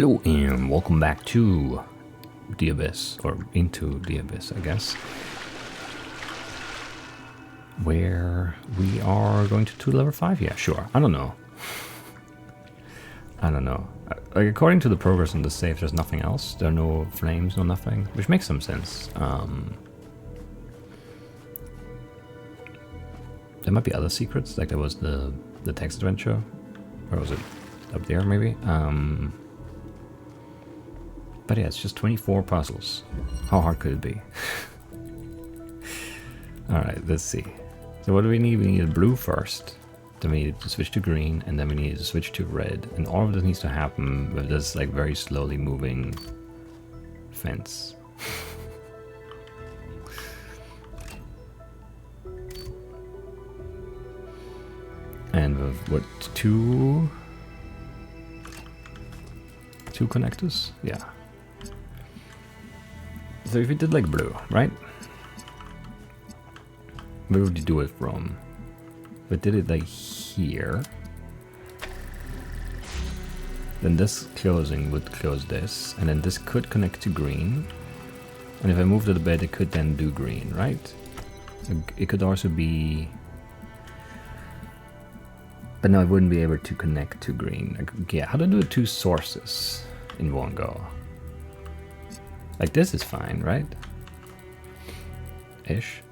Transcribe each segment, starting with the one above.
Hello and welcome back to the Abyss, or into the Abyss, I guess, where we are going to level 5. Yeah, sure. I don't know. Like, according to the progress on the save, there's nothing else. There are no flames, no nothing, which makes some sense. There might be other secrets, like there was the text adventure. Where was it? Up there, maybe? But yeah, it's just 24 puzzles. How hard could it be? Alright, let's see. So what do we need? We need a blue first. Then we need to switch to green, and then we need to switch to red. And all of this needs to happen with this like very slowly moving fence. And with what, two connectors? Yeah. So if we did like blue, right? Where would you do it from? If we did it like here, then this closing would close this, and then this could connect to green. And if I moved it a bit, it could then do green, right? It could also be... But no, I wouldn't be able to connect to green. Like, yeah, how to do two sources in one go? Like this is fine, right? Ish.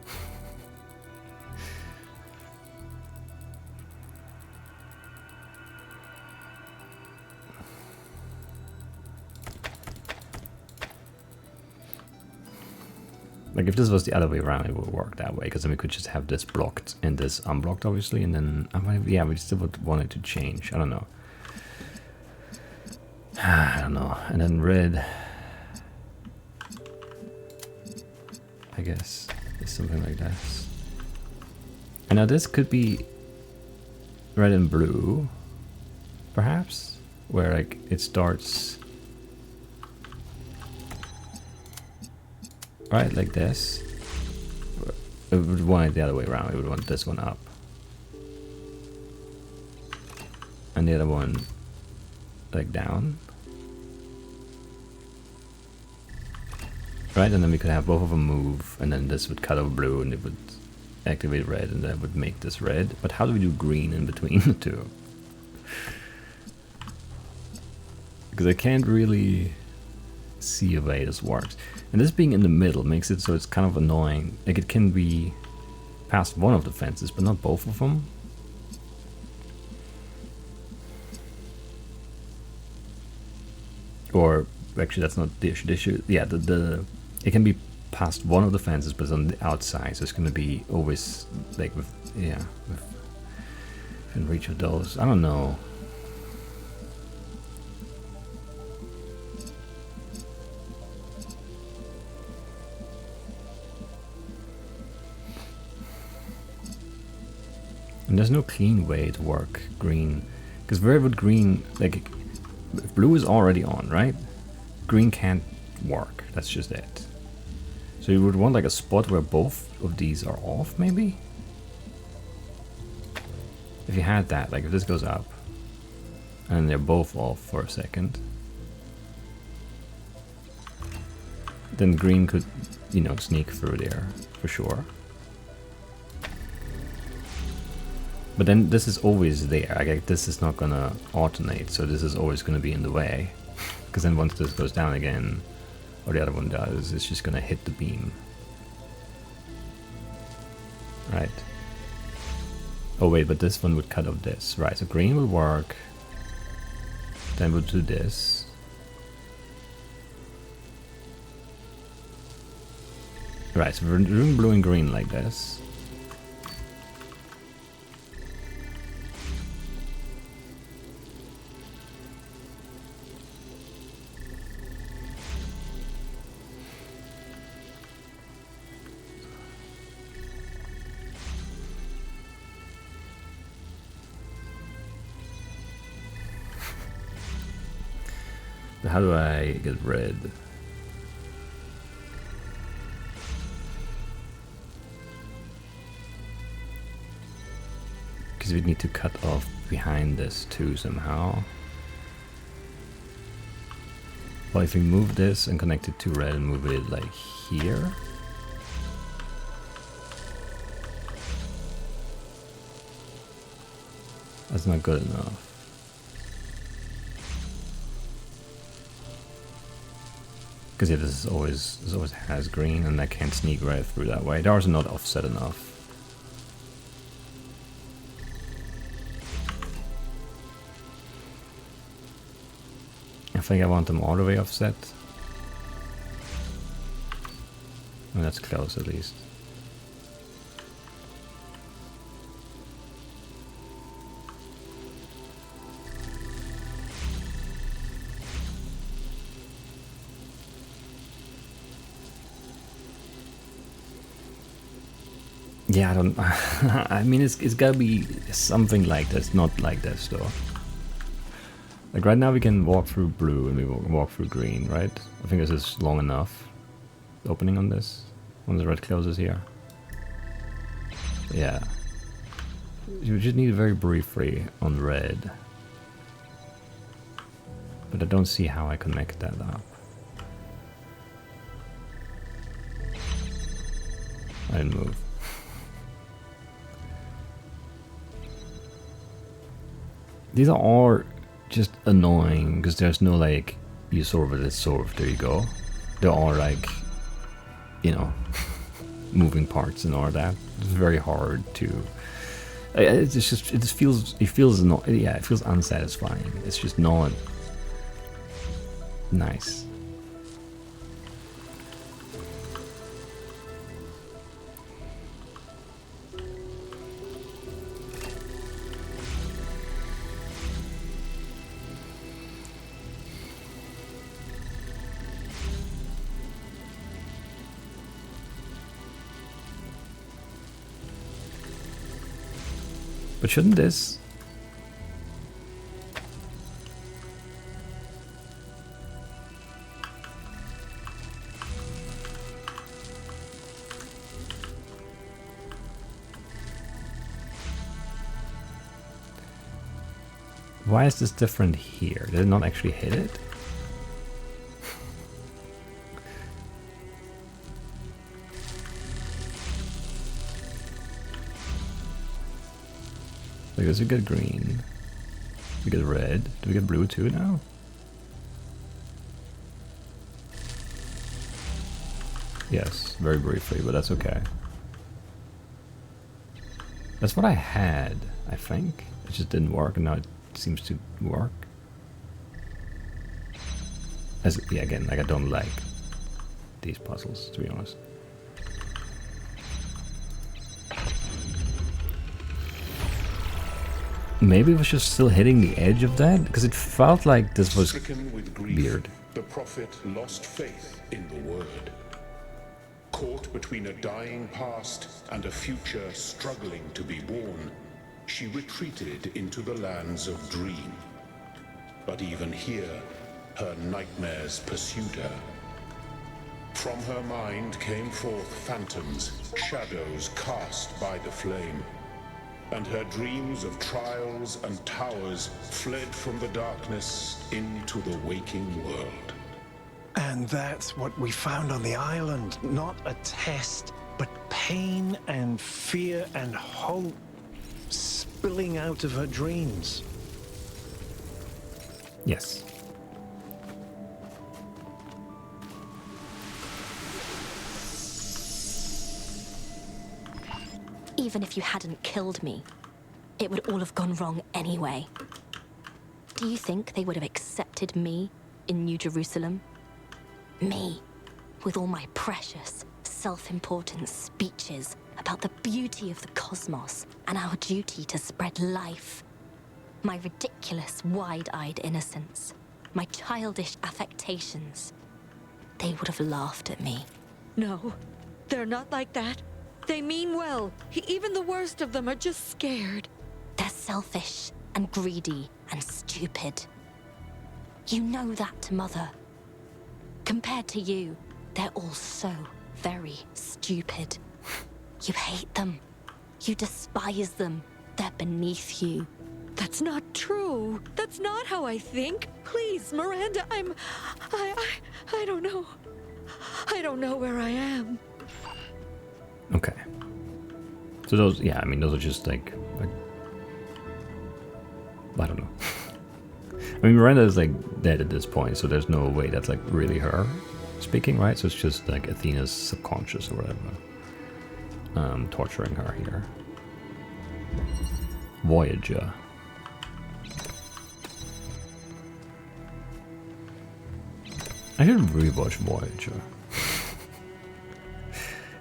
Like if this was the other way around, it would work that way, because then we could just have this blocked and this unblocked, obviously, and then yeah, we still would want it to change. I don't know. I don't know. And then red, I guess, is something like this. And now this could be red and blue, perhaps, where like it starts right like this. It would want it the other way around. It would want this one up, and the other one like down. Right, and then we could have both of them move, and then this would cut off blue, and it would activate red, and that would make this red. But how do we do green in between the two? Because I can't really see a way this works. And this being in the middle makes it so it's kind of annoying. Like it can be past one of the fences, but not both of them. Or actually, that's not the issue. The issue, yeah, it can be past one of the fences, but it's on the outside, so it's going to be always like with, yeah, within reach of those. I don't know. And there's no clean way to work green, because where would green, like, if blue is already on, right? Green can't work. That's just it. So you would want like a spot where both of these are off, maybe? If you had that, like if this goes up and they're both off for a second, then green could, you know, sneak through there for sure. But then this is always there. Like this is not gonna alternate, so this is always gonna be in the way. Because then once this goes down again, or the other one does, it's just gonna hit the beam. Right. Oh wait, but this one would cut off this. Right, so green will work. Then we'll do this. Right, so we're doing blue and green like this. How do I get red? Because we need to cut off behind this too somehow. Well, if we move this and connect it to red and move it like here. That's not good enough. Because yeah, this always has green, and I can't sneak right through that way. They're also not offset enough. I think I want them all the way offset. And that's close at least. Yeah, I don't. I mean, it's gotta be something like this, not like this though. Like right now we can walk through blue and we walk through green, right? I think this is long enough. The opening on this, when the red closes here. Yeah. You just need very briefly on red. But I don't see how I connect that up. I didn't move. These are all just annoying because there's no like you solve it, it's solved, there you go. They're all like, you know, moving parts and all that. It's very hard to. It feels not. Yeah, it feels unsatisfying. It's just not nice. But shouldn't this? Why is this different here? Did it not actually hit it? Because we get green, we get red. Do we get blue too now? Yes, very briefly, but that's okay. That's what I had, I think. It just didn't work, and now it seems to work. Yeah, again, like I don't like these puzzles, to be honest. Maybe it was just still hitting the edge of that, because it felt like this was weird. The prophet lost faith in the word. Caught between a dying past and a future struggling to be born, she retreated into the lands of dream. But even here, her nightmares pursued her. From her mind came forth phantoms, shadows cast by the flame. And her dreams of trials and towers fled from the darkness into the waking world. And that's what we found on the island. Not a test, but pain and fear and hope spilling out of her dreams. Yes. Even if you hadn't killed me, it would all have gone wrong anyway. Do you think they would have accepted me in New Jerusalem? Me, with all my precious, self-important speeches about the beauty of the cosmos and our duty to spread life. My ridiculous, wide-eyed innocence, my childish affectations. They would have laughed at me. No, they're not like that. They mean well. Even the worst of them are just scared. They're selfish and greedy and stupid. You know that, Mother. Compared to you, they're all so very stupid. You hate them. You despise them. They're beneath you. That's not true. That's not how I think. Please, Miranda, I don't know. I don't know where I am. Okay. So those, yeah, I mean, those are just like I don't know. I mean, Miranda is like dead at this point, so there's no way that's like really her speaking, right? So it's just like Athena's subconscious or whatever, torturing her here. Voyager. I should rewatch Voyager.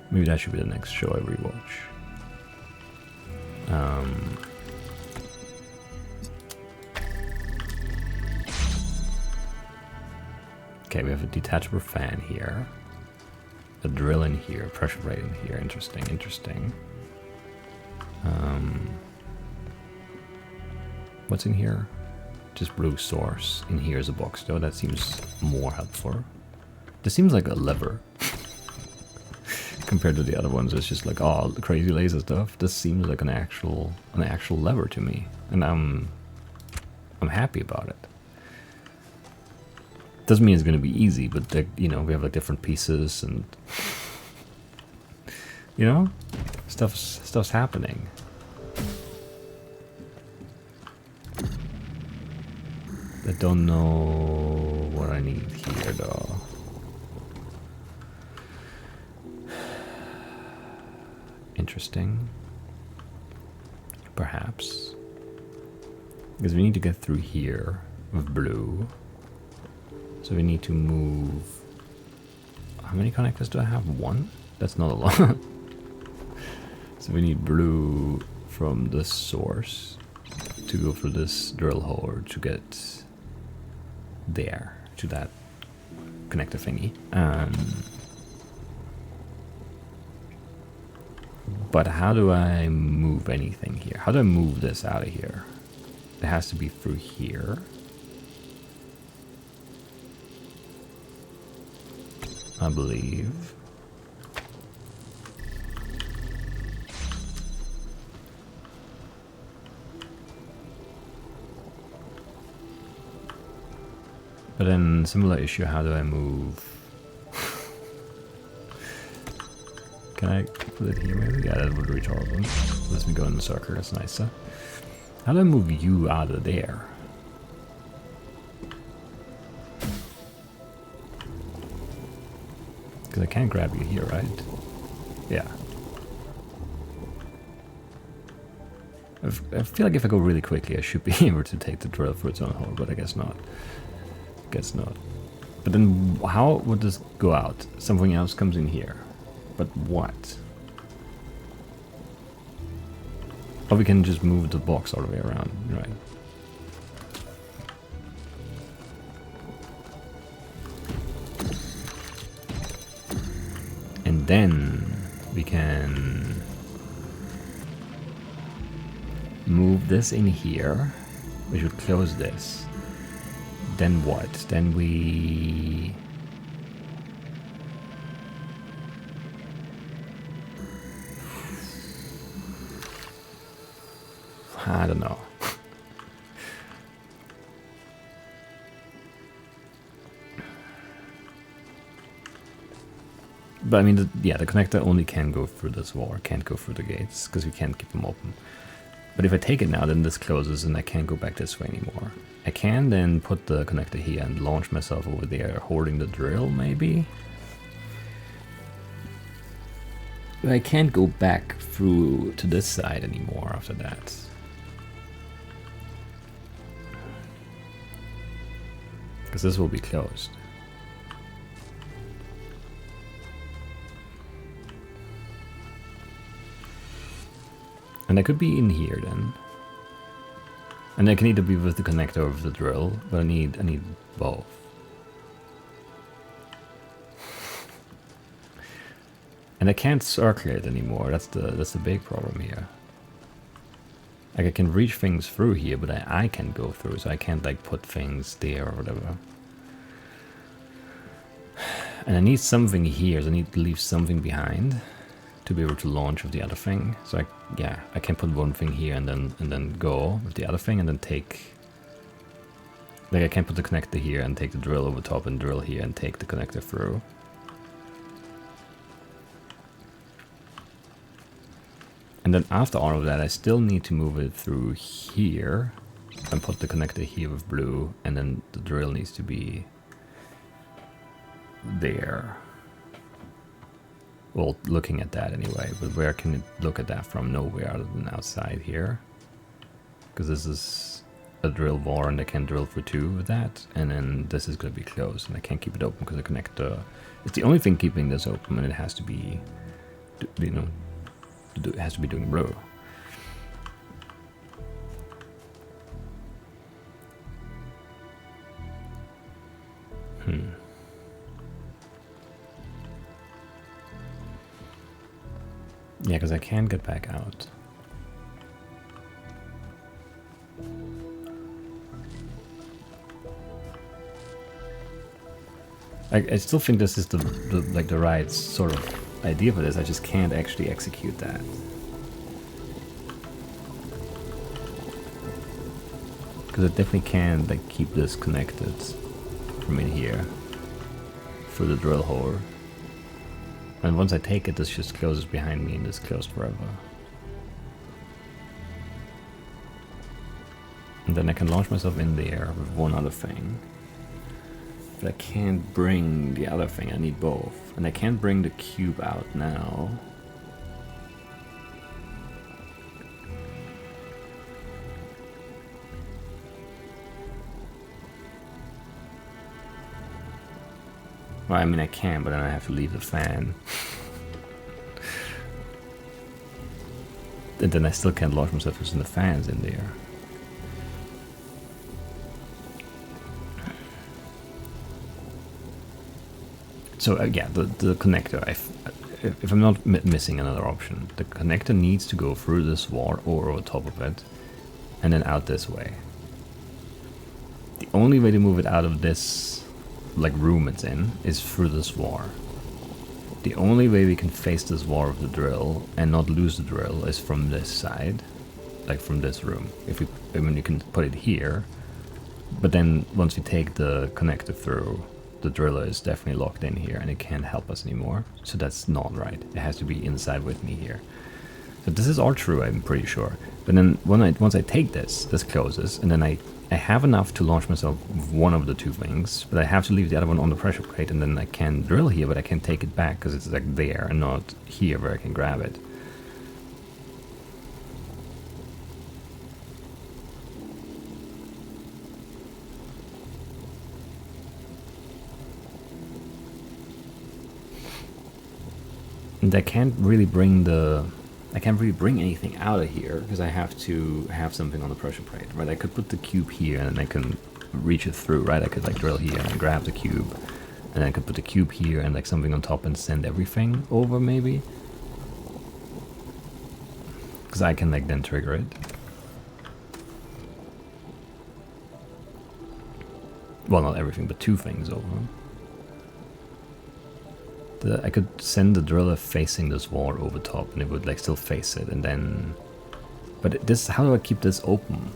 Maybe that should be the next show I rewatch. Okay, we have a detachable fan here. A drill in here, pressure plate in here. Interesting, interesting. What's in here? Just blue source. In here is a box though, that seems more helpful. This seems like a lever. Compared to the other ones, it's just like, oh, crazy laser stuff. This seems like an actual lever to me. And I'm happy about it. Doesn't mean it's gonna be easy, but you know, we have like different pieces and you know, stuff's happening. I don't know what I need here though. Interesting. Perhaps. Because we need to get through here with blue. So we need to move... How many connectors do I have? One? That's not a lot. So we need blue from this source to go through this drill hole to get there, to that connector thingy. But how do I move anything here? How do I move this out of here? It has to be through here. I believe. But then, similar issue, how do I move? Can I put it here maybe? Yeah, that would reach all of them. Lets me go in the circle, that's nicer. How do I move you out of there? Because I can't grab you here, right? Yeah. I feel like if I go really quickly, I should be able to take the drill for its own hole, but I guess not. Guess not. But then how would this go out? Something else comes in here. But what? Or we can just move the box all the way around, right? And then we can move this in here, which would close this. Then what? Then we... I don't know. But I mean, the connector only can go through this wall, or can't go through the gates, because we can't keep them open. But if I take it now, then this closes and I can't go back this way anymore. I can then put the connector here and launch myself over there, holding the drill, maybe? But I can't go back through to this side anymore after that. Because this will be closed. And I could be in here then. And I can either be with the connector or with the drill, but I need both. And I can't circulate anymore. That's the big problem here. Like I can reach things through here, but I can't go through, so I can't like put things there or whatever. And I need something here, so I need to leave something behind to be able to launch with the other thing. So I can put one thing here and then go with the other thing and then take. Like I can put the connector here and take the drill over top and drill here and take the connector through. And then after all of that, I still need to move it through here and put the connector here with blue, and then the drill needs to be there. Well, looking at that anyway, but where can it look at that from? Nowhere other than outside here. Because this is a drill bore and I can drill for 2 with that, and then this is going to be closed and I can't keep it open because the connector, it's the only thing keeping this open, and it has to be, you know, it has to be doing blue. Yeah, because I can't get back out. I still think this is the right sort of idea for this. I just can't actually execute that. Because I definitely can like keep this connected from in here through the drill hole. And once I take it, this just closes behind me and is closed forever. And then I can launch myself in there with one other thing. But I can't bring the other thing, I need both. And I can't bring the cube out now. Well, I mean I can, but then I have to leave the fan. And then I still can't launch myself using the fans in there. So yeah, the connector, if I'm not missing another option, the connector needs to go through this wall or over top of it, and then out this way. The only way to move it out of this like room it's in is through this wall. The only way we can face this wall with the drill and not lose the drill is from this side, like from this room. I mean, you can put it here, but then once we take the connector through, the driller is definitely locked in here and it can't help us anymore. So that's not right. It has to be inside with me here. So this is all true, I'm pretty sure. But then once I take this closes, and then I have enough to launch myself with one of the two things, but I have to leave the other one on the pressure plate, and then I can drill here, but I can't take it back because it's like there and not here where I can grab it. And I can't really bring anything out of here because I have to have something on the pressure plate, right? I could put the cube here and then I can reach it through, right? I could like drill here and grab the cube, and then I could put the cube here and like something on top and send everything over maybe. Because I can like then trigger it. Well, not everything, but 2 things over. I could send the driller facing this wall over top and it would like still face it, and then... But this, how do I keep this open?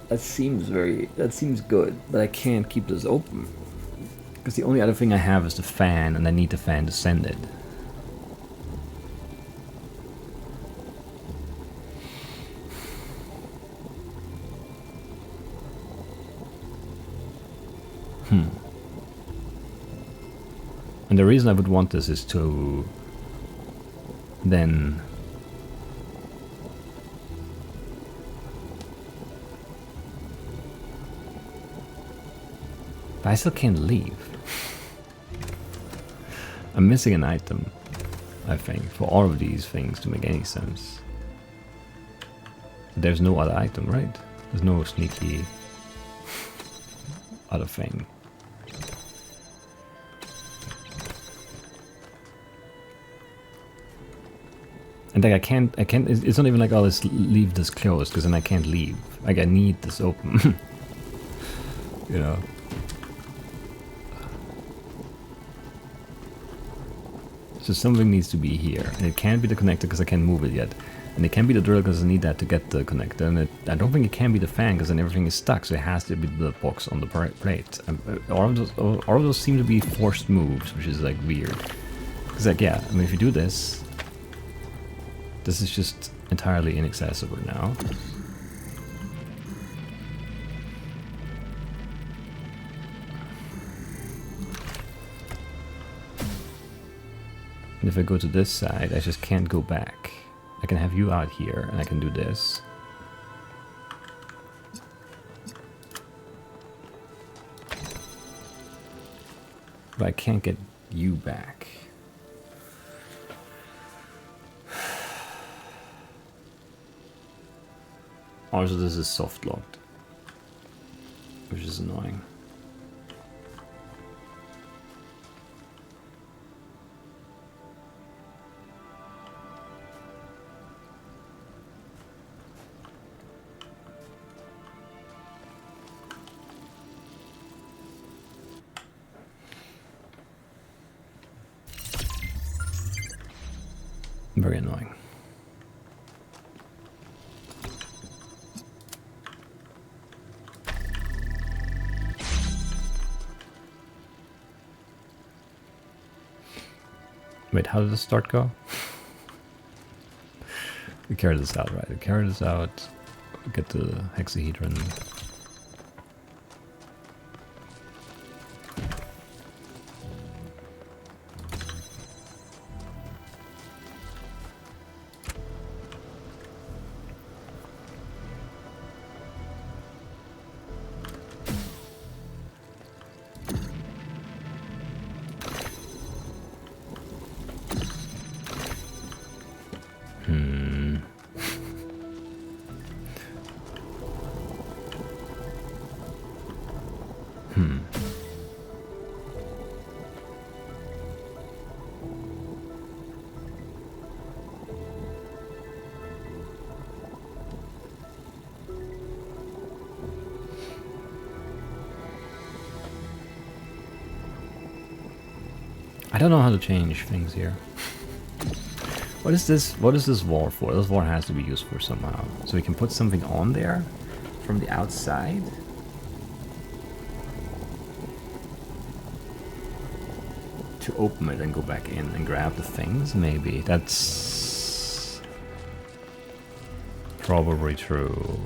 That seems good, but I can't keep this open. Because the only other thing I have is the fan, and I need the fan to send it. And the reason I would want this is to then but I still can't leave. I'm missing an item, I think, for all of these things to make any sense. There's no other item, right? There's no sneaky other thing. And like I can't, it's not even like, oh, let's leave this closed, because then I can't leave. Like I need this open. You know? So something needs to be here, and it can't be the connector because I can't move it yet. And it can't be the drill because I need that to get the connector, and I don't think it can be the fan because then everything is stuck, so it has to be the box on the plate. All of those seem to be forced moves, which is like weird. Because like, yeah, I mean if you do this, this is just entirely inaccessible now. And if I go to this side, I just can't go back. I can have you out here, and I can do this. But I can't get you back. Also, this is soft locked, which is annoying. Very annoying. Wait, how did the start go? We carry this out, right? We carry this out, get the hexahedron. I don't know how to change things here. What is this? What is this wall for? This wall has to be used for somehow. So we can put something on there from the outside. To open it and go back in and grab the things, maybe. That's probably true.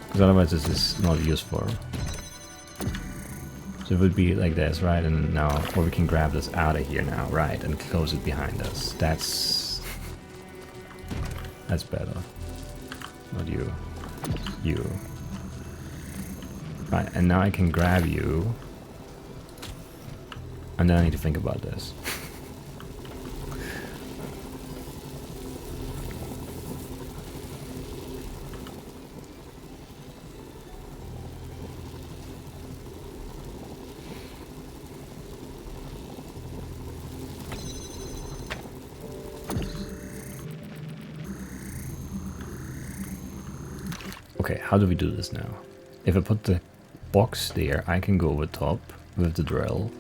Because otherwise this is not useful. So it would be like this, right? And now, or we can grab this out of here now, right? And close it behind us. That's better. Not you. You. Right, and now I can grab you. And then I need to think about this. Okay, how do we do this now? If I put the box there, I can go over top with the drill.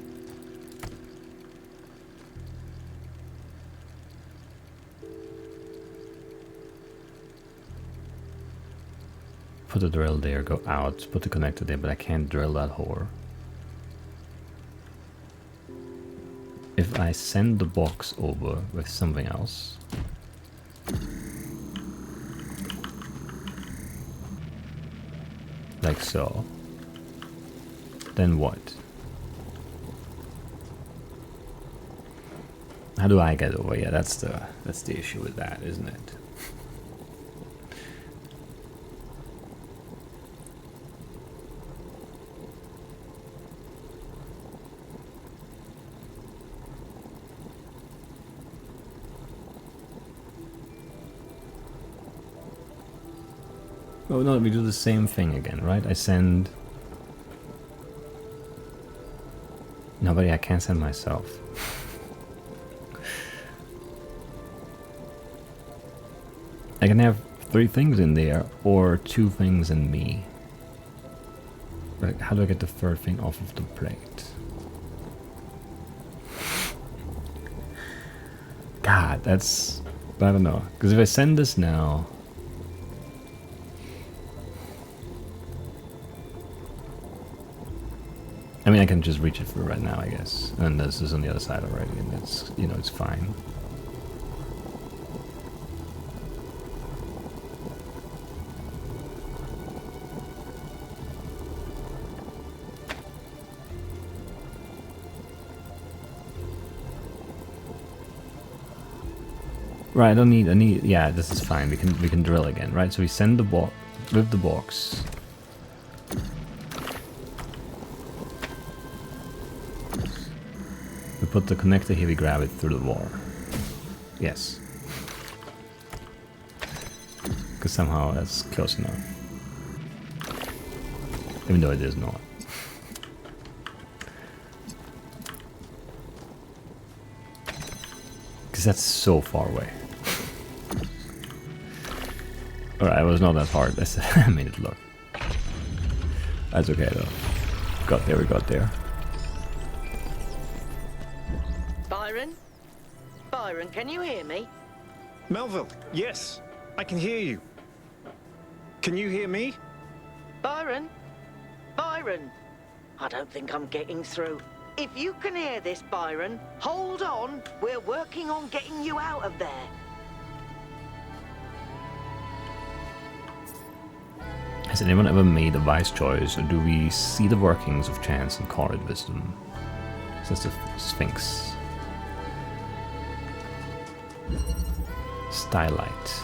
Put the drill there, go out, put the connector there, but I can't drill that hole. If I send the box over with something else, like so, then what? How do I get over? Yeah, that's the issue with that, isn't it? Oh no, we do the same thing again, right? I send... Nobody, I can't send myself. I can have 3 things in there, or 2 things in me. But how do I get the 3rd thing off of the plate? God, that's... I don't know. Because if I send this now... I mean, I can just reach it for right now, I guess. And this is on the other side already, and it's, you know, it's fine. Right, I need, yeah, this is fine. We can drill again, right? So we send the box with the box. We put the connector here, we grab it through the wall. Yes. Because somehow that's close enough. Even though it is not. Because that's so far away. Alright, it was not that hard. I made it look. That's okay though. Got there, we got there. Byron? Byron, can you hear me? Melville, yes, I can hear you. Can you hear me? Byron? Byron? I don't think I'm getting through. If you can hear this, Byron, hold on. We're working on getting you out of there. Has anyone ever made a wise choice, or do we see the workings of chance and call it wisdom? Says the Sphinx. Stylight.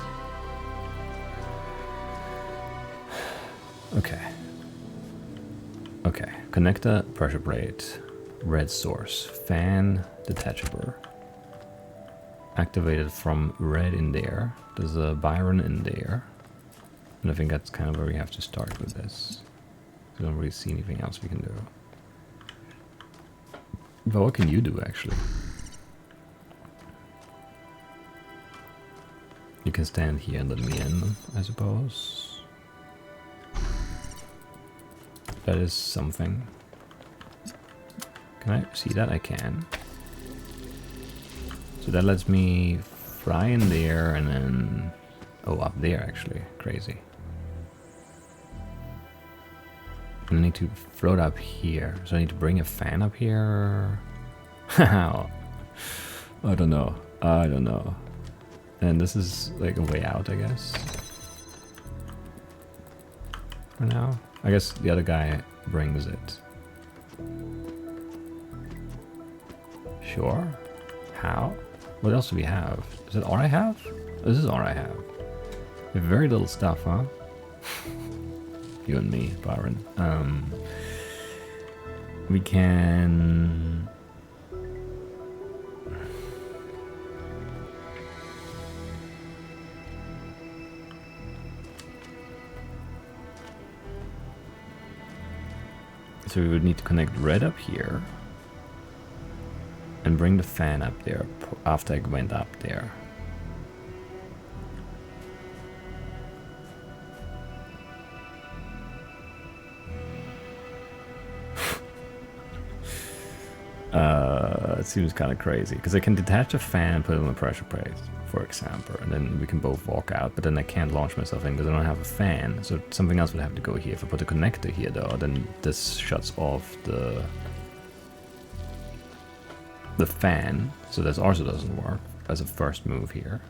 Okay. Okay. Connector, pressure plate, red source, fan, detachable. Activated from red in there. There's a Byron in there. And I think that's kind of where we have to start with this. We don't really see anything else we can do. But what can you do, actually? You can stand here and let me in, I suppose. That is something. Can I see that? I can. So that lets me fly in there and then... Oh, up there, actually. Crazy. And I need to float up here. So I need to bring a fan up here. How? I don't know. I don't know. And this is like a way out, I guess. For now. I guess the other guy brings it. Sure. How? What else do we have? Is it all I have? This is all I have. We have very little stuff, huh? You and me, Byron. We can... So we would need to connect red up here. And bring the fan up there after I went up there. It seems kind of crazy because I can detach a fan, put it on a pressure plate, for example, and then we can both walk out. But then I can't launch myself in because I don't have a fan. So something else would have to go here. If I put a connector here, though, then this shuts off the fan. So that also doesn't work as a first move here.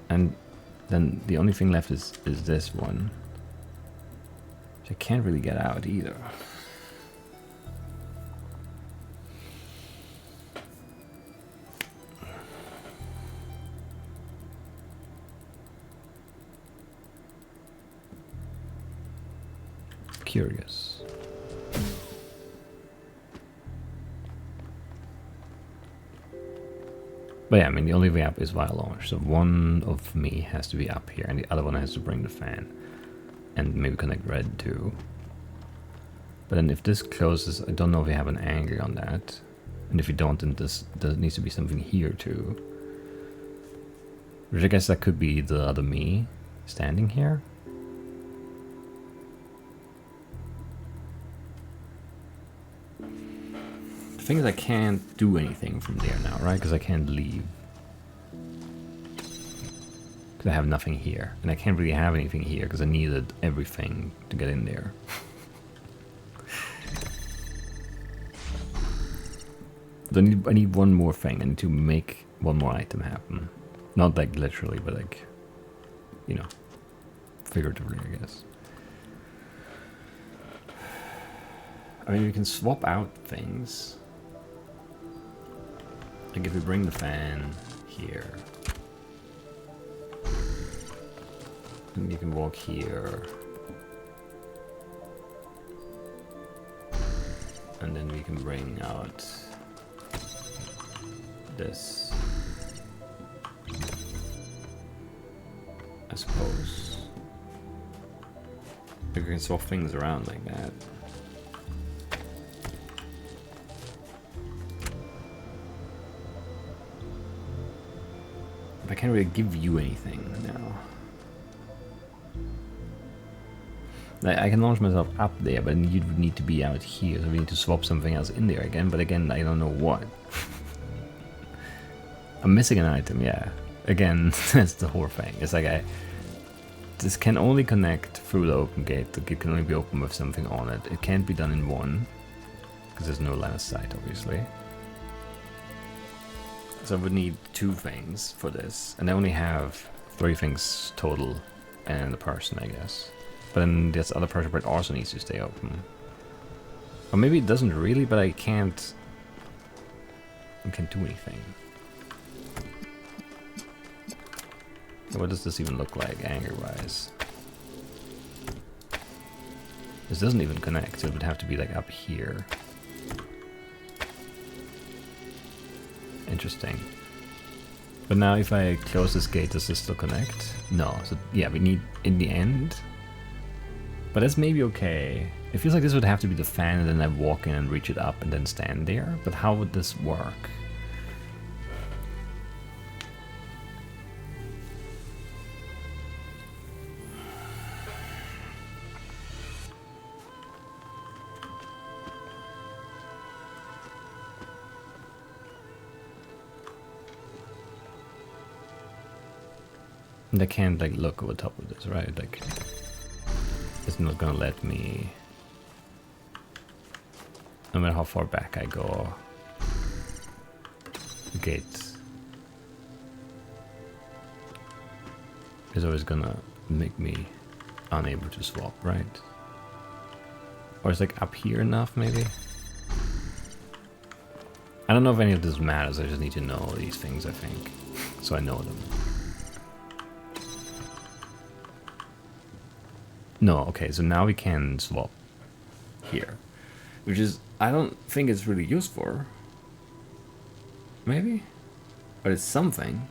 And then the only thing left is this one, which I can't really get out either. Curious. But yeah, I mean, the only way up is via launch. So one of me has to be up here, and the other one has to bring the fan. And maybe connect red too. But then if this closes, I don't know if we have an angle on that. And if we don't, then there needs to be something here too. Which I guess that could be the other me standing here. The thing is, I can't do anything from there now, right? Because I can't leave. because I have nothing here. And I can't really have anything here because I needed everything to get in there. I need one more thing. I need to make one more item happen. Not like literally, but like, you know, figuratively, I guess. I mean, we can swap out things. Like if we bring the fan here, and you can walk here, and then we can bring out this, I suppose. Like we can swap things around like that. But I can't really give you anything now. Like, I can launch myself up there, but you would need to be out here, so we need to swap something else in there again, but again, I don't know what. I'm missing an item, yeah. Again, that's the whole thing. It's like this can only connect through the open gate. The gate can only be opened with something on it. It can't be done in one, because there's no line of sight, obviously. So I would need 2 things for this, and I only have 3 things total, and the person, I guess. But then this other person part also needs to stay open. Or maybe it doesn't really, but I can't do anything. So what does this even look like, anger-wise? This doesn't even connect, so it would have to be like up here. Interesting. But now if I close this gate, does this still connect? No. So yeah, we need in the end. But that's maybe okay. It feels like this would have to be the fan and then I walk in and reach it up and then stand there. But how would this work? And I can't like look over top of this, right? Like, it's not gonna let me, no matter how far back I go, the gate is always gonna make me unable to swap, right? Or it's like up here enough, maybe? I don't know if any of this matters, I just need to know these things, I think, so I know them. No, okay, so now we can swap here, which is, I don't think it's really useful, maybe, but it's something.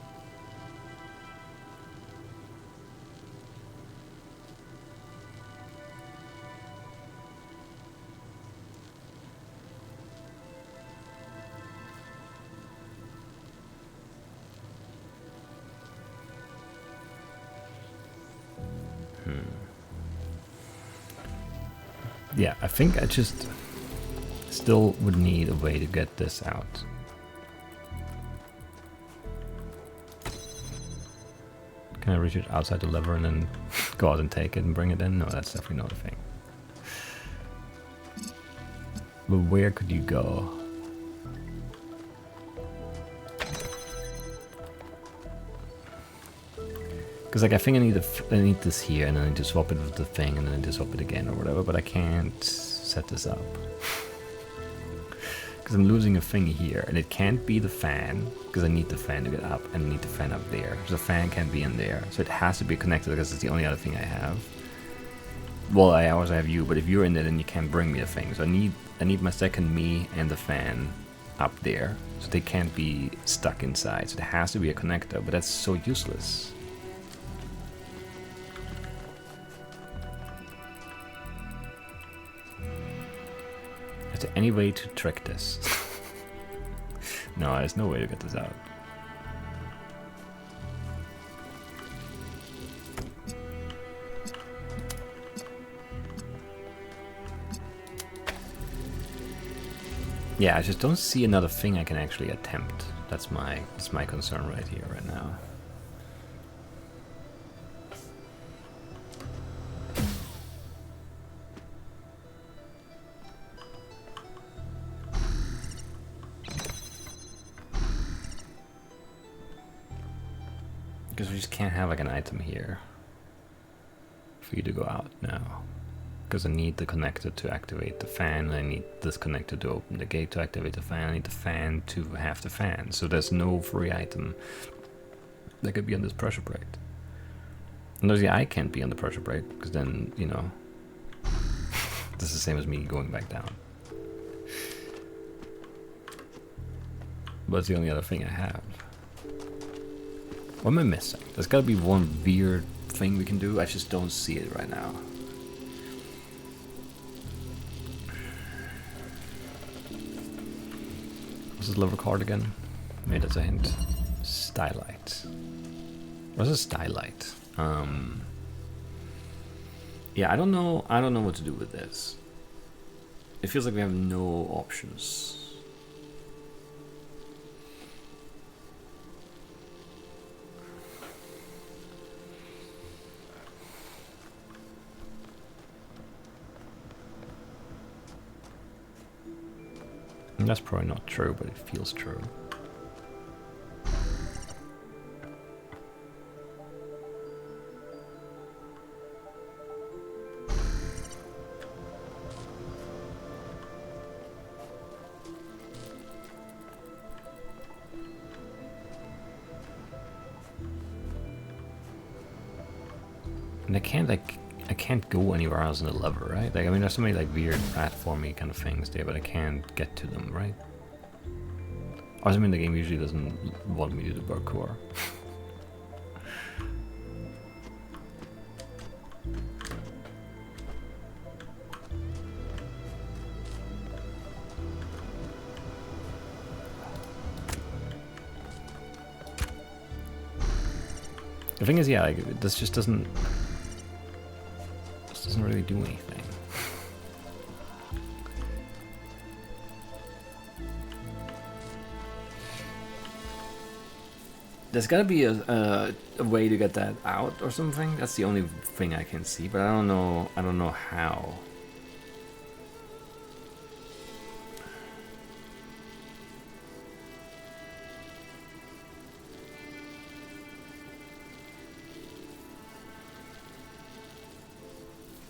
Yeah, I think I just still would need a way to get this out. Can I reach it outside the lever and then go out and take it and bring it in? No, that's definitely not a thing. But where could you go? Because like I think I need this here, and then I need to swap it with the thing, and then I need to swap it again or whatever. But I can't set this up because I'm losing a thing here, and it can't be the fan because I need the fan to get up, and I need the fan up there. So the fan can't be in there, so it has to be connected because it's the only other thing I have. Well, I also have you, but if you're in there, then you can't bring me a thing. So I need my second me and the fan up there, so they can't be stuck inside. So it has to be a connector, but that's so useless. Is there any way to trick this? No, there's no way to get this out. Yeah, I just don't see another thing I can actually attempt. That's my concern right here, right now. Because we just can't have like an item here for you to go out now. Because I need the connector to activate the fan, I need this connector to open the gate to activate the fan, I need the fan to have the fan. So there's no free item that could be on this pressure plate. And obviously I can't be on the pressure plate, because then, you know, this is the same as me going back down. But it's the only other thing I have. What am I missing? There's gotta be one weird thing we can do, I just don't see it right now. What's this lever card again? Maybe that's a hint. Stylite. What's a stylite? Yeah, I don't know what to do with this. It feels like we have no options. And that's probably not true, but it feels true. And I can't go anywhere else in the lever, right? Like, I mean, there's so many like weird platformy kind of things there, but I can't get to them, right? Or I mean, the game usually doesn't want me to do parkour. The thing is, yeah, like, this just doesn't really do anything. There's gotta be a way to get that out or something. That's the only thing I can see, but I don't know how.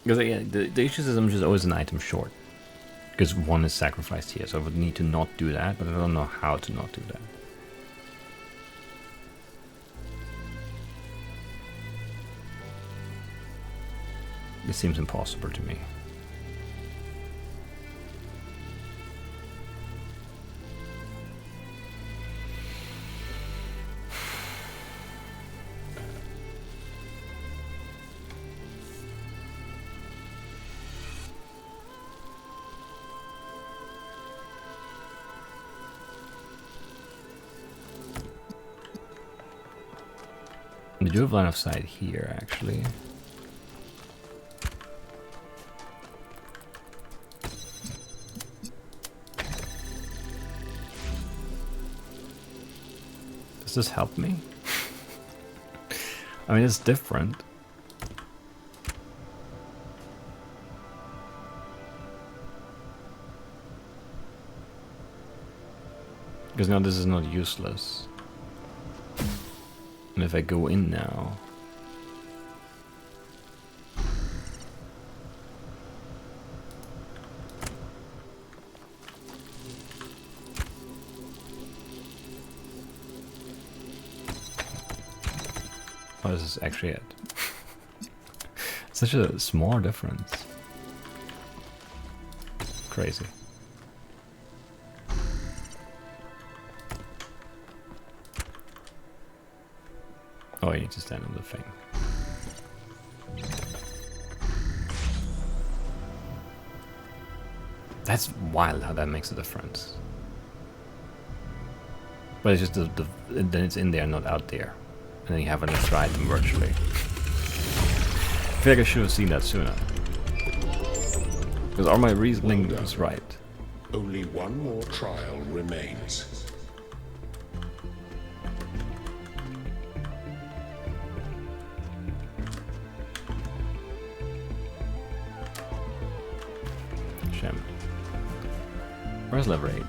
Because yeah, the issue is I'm just always an item short. Because one is sacrificed here, so I would need to not do that, but I don't know how to not do that. It seems impossible to me. We do have line of sight here, actually. Does this help me? I mean, it's different. Because now this is not useless. And if I go in now... Oh, this is actually it. Such a small difference. Crazy. Oh, I need to stand on the thing. That's wild how that makes a difference. But it's just then it's in there, not out there. And then you have an extra item virtually. I feel like I should have seen that sooner. Because all my reasoning was right. Only one more trial remains. Shem. Where's lever 8?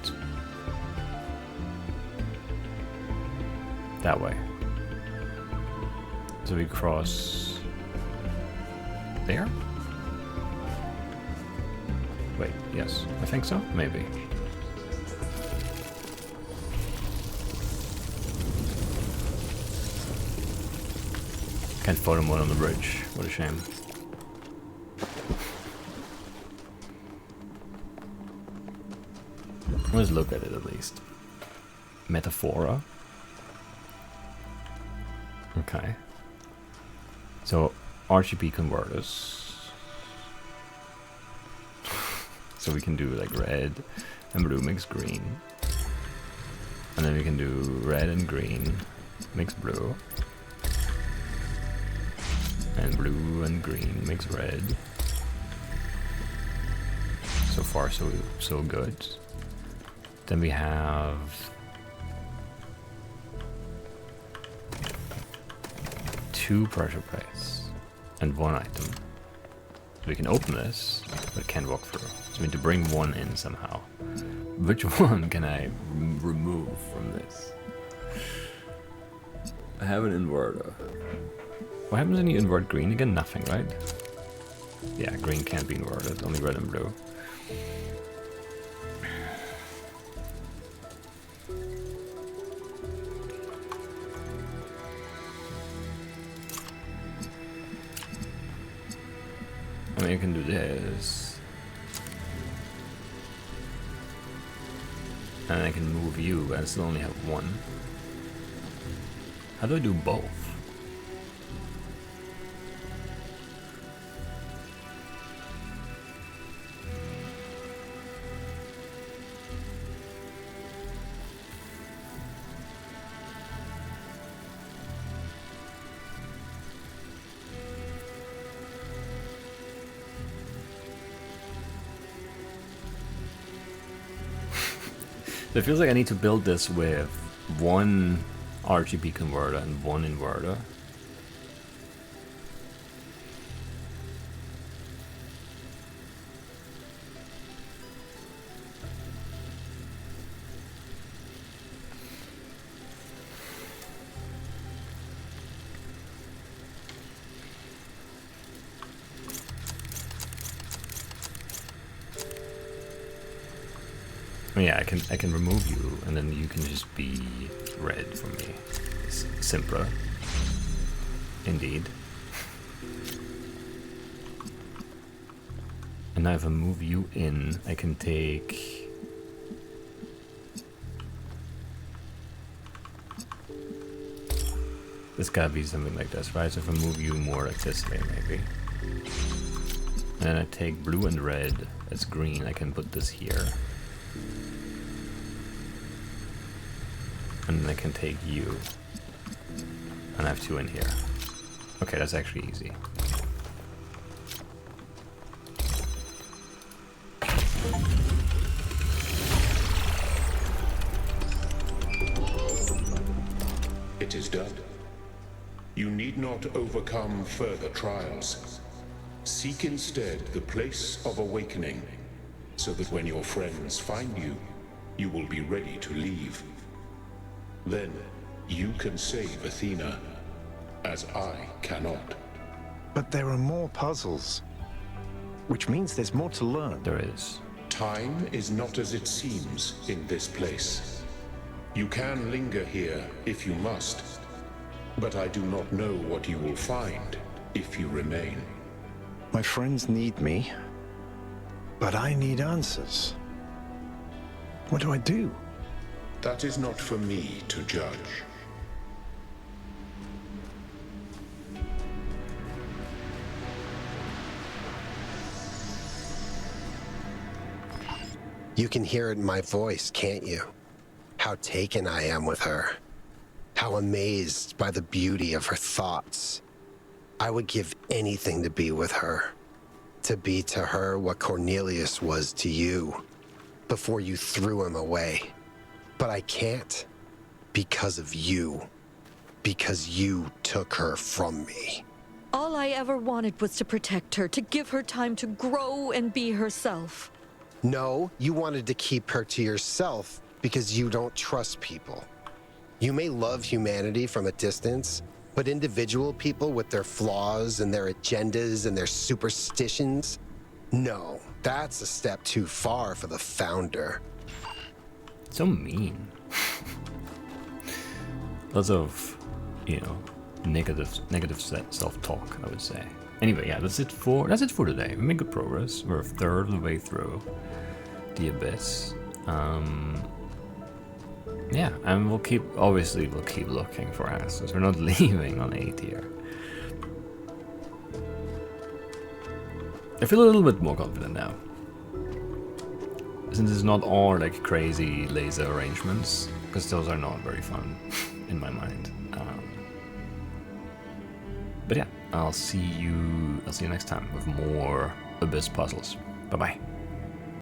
That way. So we cross there? Wait, yes. I think so? Maybe. Can't photo mode on the bridge. What a shame. Let's look at it at least. Metaphora. Okay. So, RGB converters. So we can do like red and blue mix green. And then we can do red and green mix blue. And blue and green mix red. So far so good. Then we have two pressure plates and one item. So we can open this, but can't walk through. So we need to bring one in somehow. Which one can I remove from this? I have an inverter. What happens when you invert green? Again, nothing, right? Yeah, green can't be inverted, only red and blue. I mean, you can do this. And I can move you, but I still only have one. How do I do both? It feels like I need to build this with one RGB converter and one inverter. Yeah, I can remove you, and then you can just be red for me. It's simpler, indeed. And now if I move you in, I can take. This gotta be something like this, right? So if I move you more like this way, maybe. And then I take blue and red as green. I can put this here. And then I can take you. And I have two in here. Okay, that's actually easy. It is done. You need not overcome further trials. Seek instead the place of awakening, so that when your friends find you, you will be ready to leave. Then, you can save Athena, as I cannot. But there are more puzzles, which means there's more to learn. There is. Time is not as it seems in this place. You can linger here if you must, but I do not know what you will find if you remain. My friends need me, but I need answers. What do I do? That is not for me to judge. You can hear it in my voice, can't you? How taken I am with her. How amazed by the beauty of her thoughts. I would give anything to be with her. To be to her what Cornelius was to you before you threw him away. But I can't, because of you. Because you took her from me. All I ever wanted was to protect her, to give her time to grow and be herself. No, you wanted to keep her to yourself because you don't trust people. You may love humanity from a distance, But individual people with their flaws and their agendas and their superstitions, no, that's a step too far for the founder. So mean. Lots of, you know, negative self-talk, I would say. Anyway, yeah, that's it for today. We made good progress. We're a third of the way through the Abyss. Yeah, and we'll keep looking for answers. We're not leaving on A tier. I feel a little bit more confident now, since it's not all like crazy laser arrangements, because those are not very fun in my mind. But yeah, I'll see you next time with more Abyss puzzles. Bye bye.